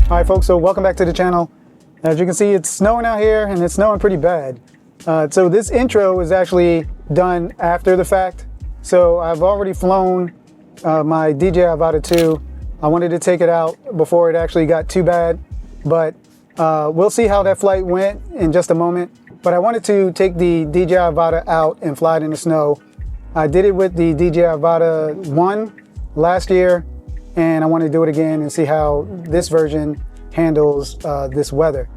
All right, folks, so welcome back to the channel. As you can see, it's snowing out here, and it's snowing pretty bad. So this intro is actually done after the fact. So I've already flown my DJI Avata 2. I wanted to take it out before it actually got too bad, but we'll see how that flight went in just a moment. But I wanted to take the DJI Avata out and fly it in the snow. I did it with the DJI Avata 1 last year, and I want to do it again and see how this version handles this weather.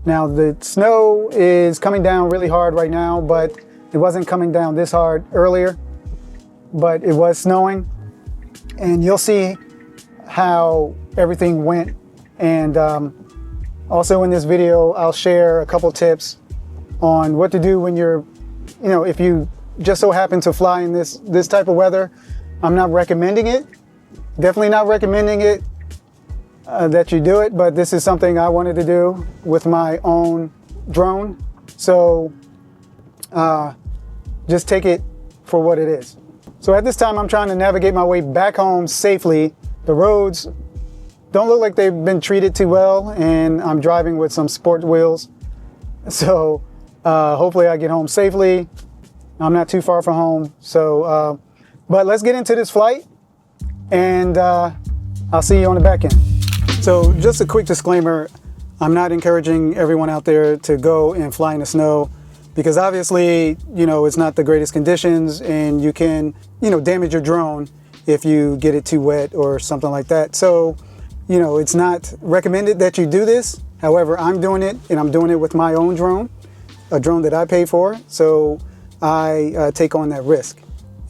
Now the snow is coming down really hard right now, but it wasn't coming down this hard earlier, but it was snowing, and you'll see how everything went. And also in this video, I'll share a couple tips on what to do when you're, if you just so happen to fly in this type of weather. I'm not recommending it. Definitely not recommending it that you do it, but this is something I wanted to do with my own drone. So just take it for what it is. So at this time, I'm trying to navigate my way back home safely. The roads don't look like they've been treated too well, and I'm driving with some sport wheels. So hopefully I get home safely. I'm not too far from home. So, but let's get into this flight, and I'll see you on the back end. So just a quick disclaimer, I'm not encouraging everyone out there to go and fly in the snow, because obviously, it's not the greatest conditions, and you can, damage your drone if you get it too wet or something like that. So, it's not recommended that you do this. However, I'm doing it, and I'm doing it with my own drone, a drone that I pay for. So I take on that risk.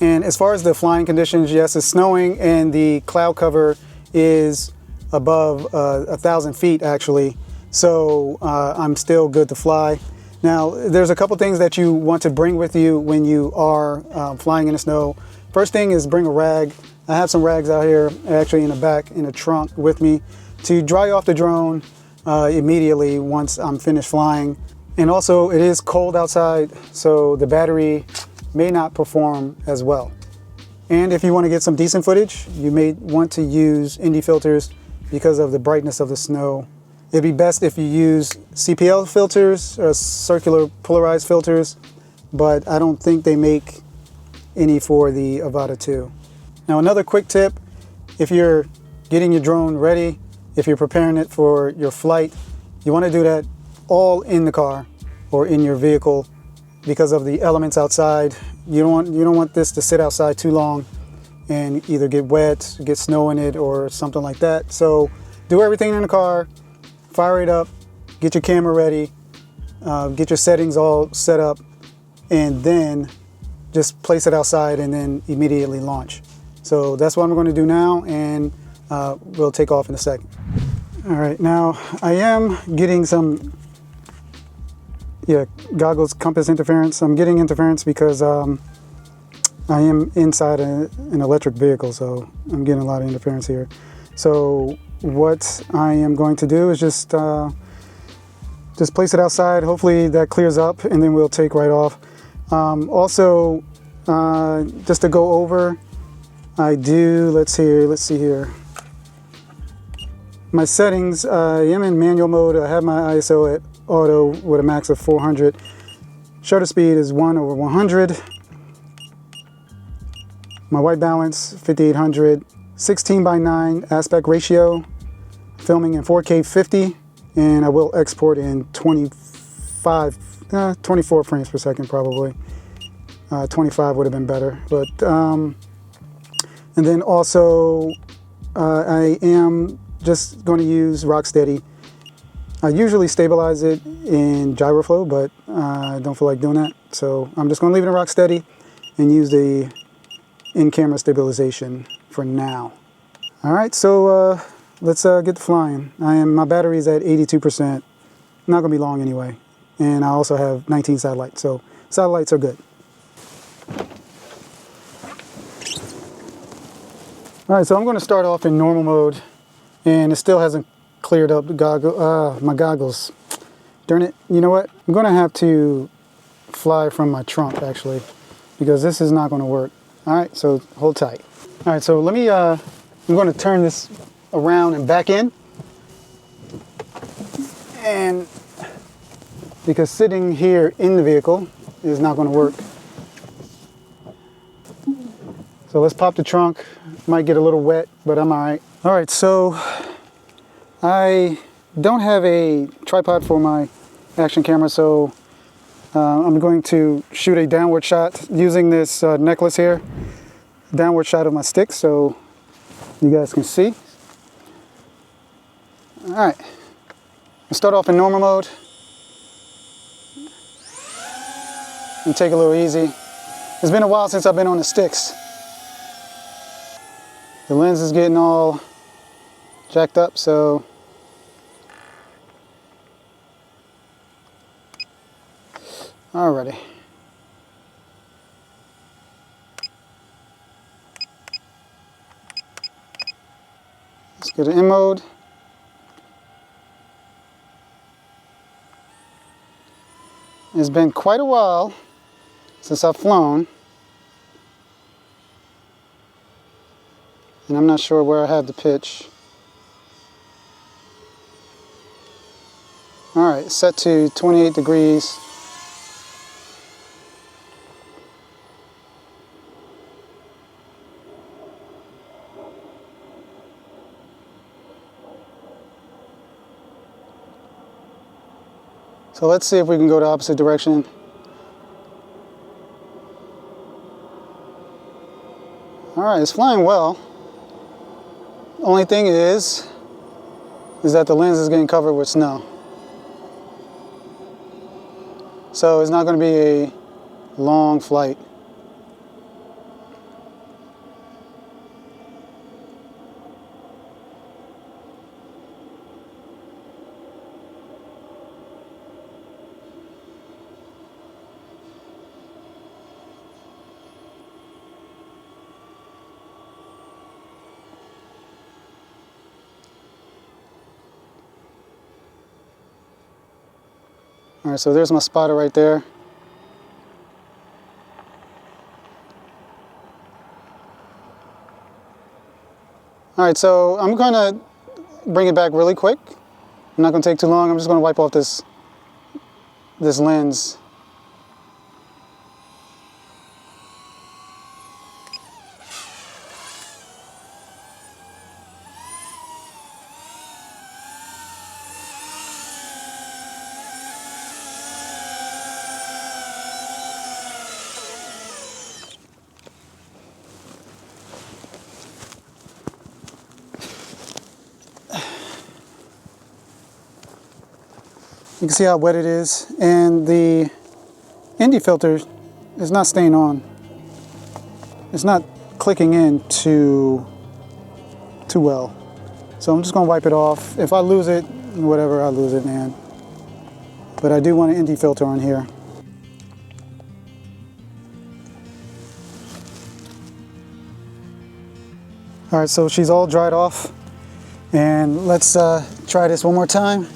And as far as the flying conditions, yes, it's snowing, and the cloud cover is above 1,000 feet actually. So I'm still good to fly. Now, there's a couple things that you want to bring with you when you are flying in the snow. First thing is bring a rag. I have some rags out here, actually in the back, in the trunk with me, to dry off the drone immediately once I'm finished flying. And also, it is cold outside, so the battery may not perform as well. And if you want to get some decent footage, you may want to use ND filters because of the brightness of the snow. It'd be best if you use CPL filters or circular polarized filters, but I don't think they make any for the Avata 2. Now, another quick tip, if you're getting your drone ready, if you're preparing it for your flight, you want to do that all in the car or in your vehicle because of the elements outside. You don't want this to sit outside too long and either get wet, get snow in it, or something like that. So do everything in the car, fire it up, get your camera ready, get your settings all set up, and then just place it outside and then immediately launch. So that's what I'm going to do now, and we'll take off in a second. All right, now I am getting some goggles compass interference. I'm getting interference because I am inside an electric vehicle, so I'm getting a lot of interference here. So what I am going to do is just place it outside. Hopefully that clears up, and then we'll take right off. Also, just to go over, let's see here. My settings, I am in manual mode. I have my ISO at auto with a max of 400. Shutter speed is 1/100. My white balance, 5800. 16:9 aspect ratio. Filming in 4K 50. And I will export in 24 frames per second probably. 25 would have been better. But, and then also, I am just going to use Rocksteady. I usually stabilize it in Gyroflow, but I don't feel like doing that. So I'm just going to leave it in Rocksteady and use the in-camera stabilization for now. All right, so let's get to flying. My battery's at 82%. Not going to be long anyway. And I also have 19 satellites, so satellites are good. All right, so I'm going to start off in normal mode, and it still hasn't cleared up the my goggles. Darn it. You know what? I'm going to have to fly from my trunk, actually, because this is not going to work. All right, so hold tight. All right, so let me, I'm going to turn this around and back in, And because sitting here in the vehicle is not going to work. So let's pop the trunk. Might get a little wet, but I'm all right. All right, so I don't have a tripod for my action camera, so I'm going to shoot a downward shot using this necklace here. Downward shot of my stick so you guys can see. All right, let's start off in normal mode and take it a little easy. It's been a while since I've been on the sticks. The lens is getting all jacked up, so alrighty. Let's go to in mode. It's been quite a while since I've flown, and I'm not sure where I have the pitch. All right, set to 28 degrees. So let's see if we can go the opposite direction. All right, it's flying well. Only thing is that the lens is getting covered with snow. So it's not going to be a long flight. All right, so there's my spotter right there. All right, so I'm gonna bring it back really quick. I'm not gonna take too long. I'm just gonna wipe off this lens. You can see how wet it is, and the ND filter is not staying on. It's not clicking in too well. So I'm just gonna wipe it off. If I lose it, whatever, I lose it, man. But I do want an ND filter on here. All right, so she's all dried off, and let's try this one more time.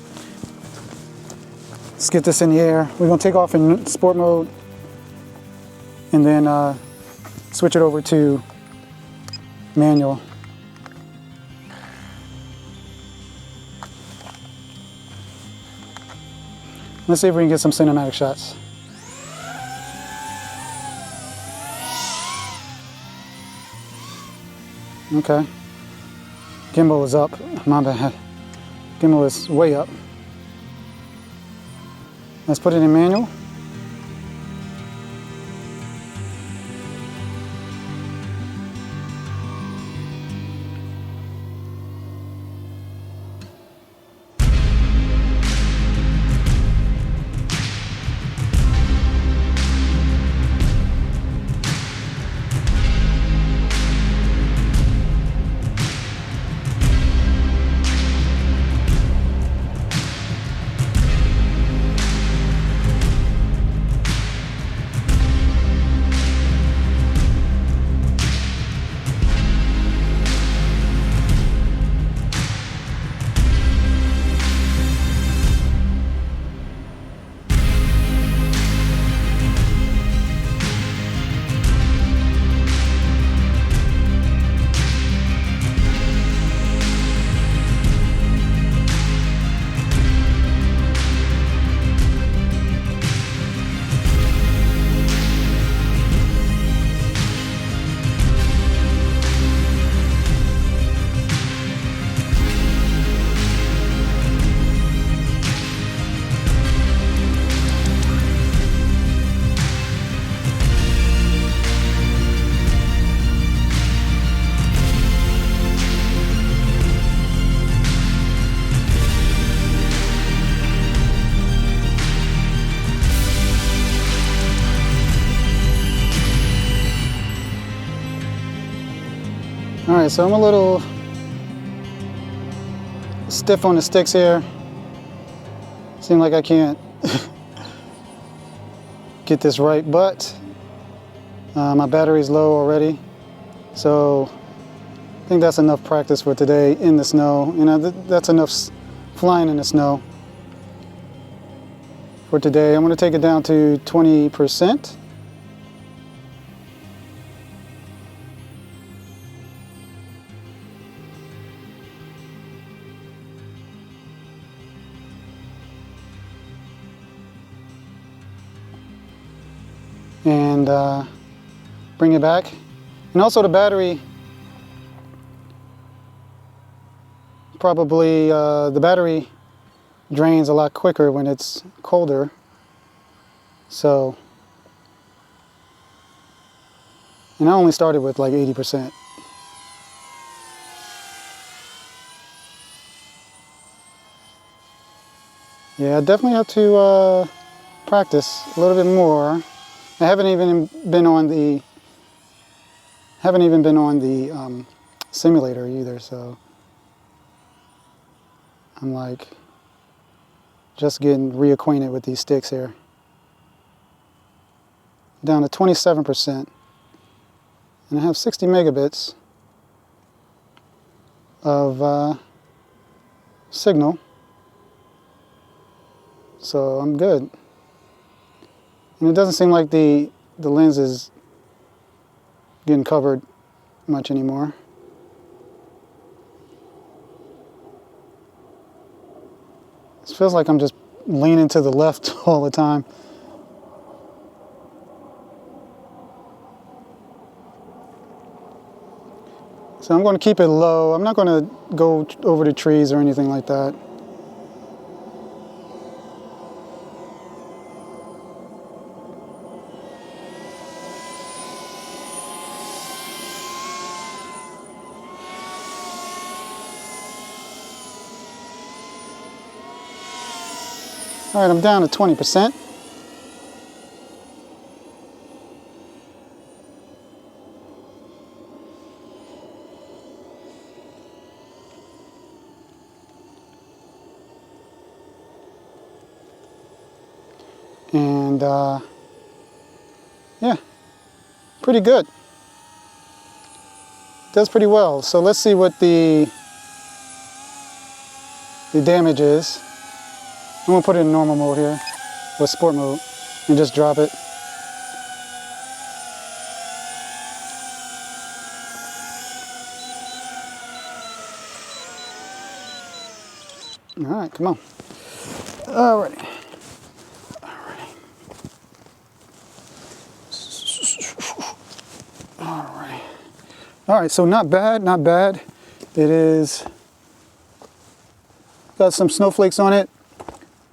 Let's get this in the air. We're gonna take off in sport mode and then switch it over to manual. Let's see if we can get some cinematic shots. Okay. Gimbal is up. My bad. Gimbal is way up. Let's put it in manual. All right, so I'm a little stiff on the sticks here. Seem like I can't get this right, but my battery's low already, so I think that's enough practice for today in the snow. You know, that's enough flying in the snow for today. I'm going to take it down to 20%. And bring it back. And also the battery, probably the battery drains a lot quicker when it's colder. So, and I only started with like 80%. Yeah, I definitely have to practice a little bit more. I haven't even been on the simulator either, so I'm like just getting reacquainted with these sticks here. Down to 27%, and I have 60 megabits of signal, so I'm good. And it doesn't seem like the lens is getting covered much anymore. It feels like I'm just leaning to the left all the time. So I'm going to keep it low. I'm not going to go over the trees or anything like that. All right, I'm down to 20%. And yeah, pretty good. Does pretty well. So let's see what the damage is. I'm gonna put it in normal mode here, or sport mode, and just drop it. All right, come on. Alrighty. Alright. Alright, so not bad, not bad. It is got some snowflakes on it.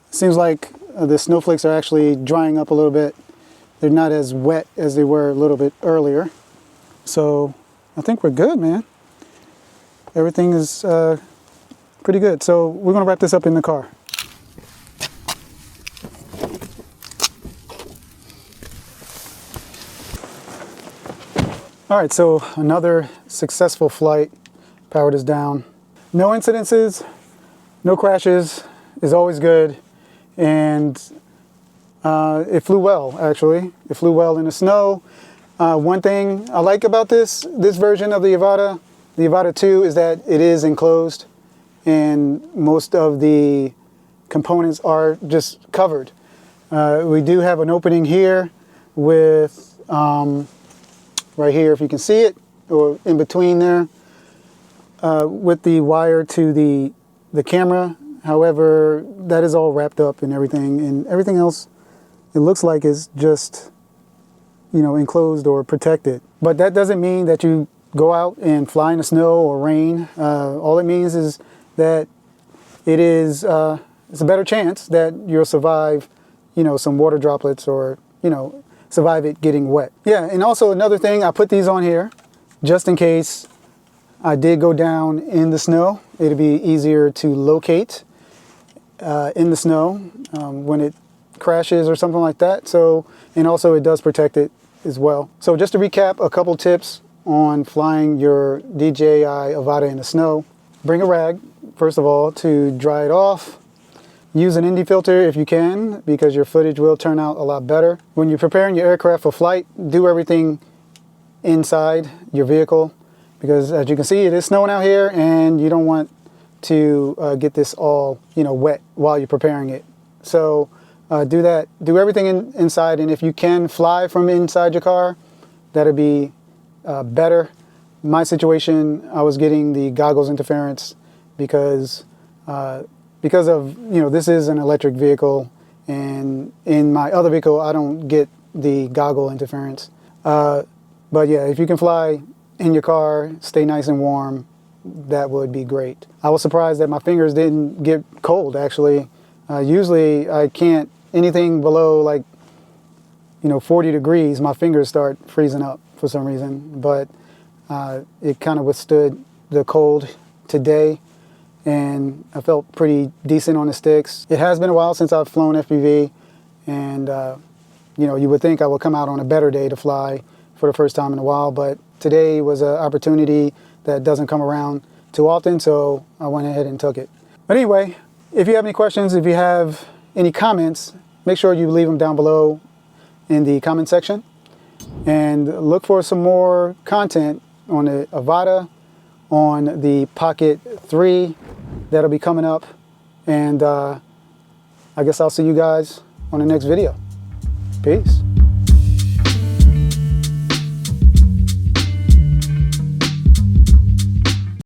Seems like the snowflakes are actually drying up a little bit. They're not as wet as they were a little bit earlier. So I think we're good, man. Everything is pretty good. So we're gonna wrap this up in the car. All right, so another successful flight. Powered is down. No incidences, no crashes is always good. And it flew well, actually. It flew well in the snow. One thing I like about this version of the Avata 2, is that it is enclosed, and most of the components are just covered. We do have an opening here with, right here, if you can see it, or in between there, with the wire to the camera. However, that is all wrapped up and everything else, it looks like is just, you know, enclosed or protected. But that doesn't mean that you go out and fly in the snow or rain. All it means is that it's a better chance that you'll survive, you know, some water droplets, or, you know, survive it getting wet. Yeah, and also another thing, I put these on here just in case I did go down in the snow. It'd be easier to locate in the snow when it crashes or something like that. So, and also it does protect it as well. So just to recap, a couple tips on flying your DJI Avata in the snow, bring a rag, first of all, to dry it off. Use an ND filter if you can, because your footage will turn out a lot better. When you're preparing your aircraft for flight, do everything inside your vehicle, because as you can see, it is snowing out here and you don't want to get this all wet while you're preparing it. So do that. Do everything inside, and if you can fly from inside your car, that'd be better. My situation, I was getting the goggles interference because of this is an electric vehicle, and in my other vehicle I don't get the goggle interference. But yeah, if you can fly in your car, stay nice and warm, that would be great. I was surprised that my fingers didn't get cold, actually. Usually I can't, anything below like 40 degrees, my fingers start freezing up for some reason. But it kind of withstood the cold today, and I felt pretty decent on the sticks. It has been a while since I've flown FPV, and you would think I would come out on a better day to fly for the first time in a while, but today was an opportunity that doesn't come around too often, so I went ahead and took it. But anyway, if you have any questions, if you have any comments, make sure you leave them down below in the comment section, and look for some more content on the Avata, on the Pocket 3 that'll be coming up, and I guess I'll see you guys on the next video. Peace.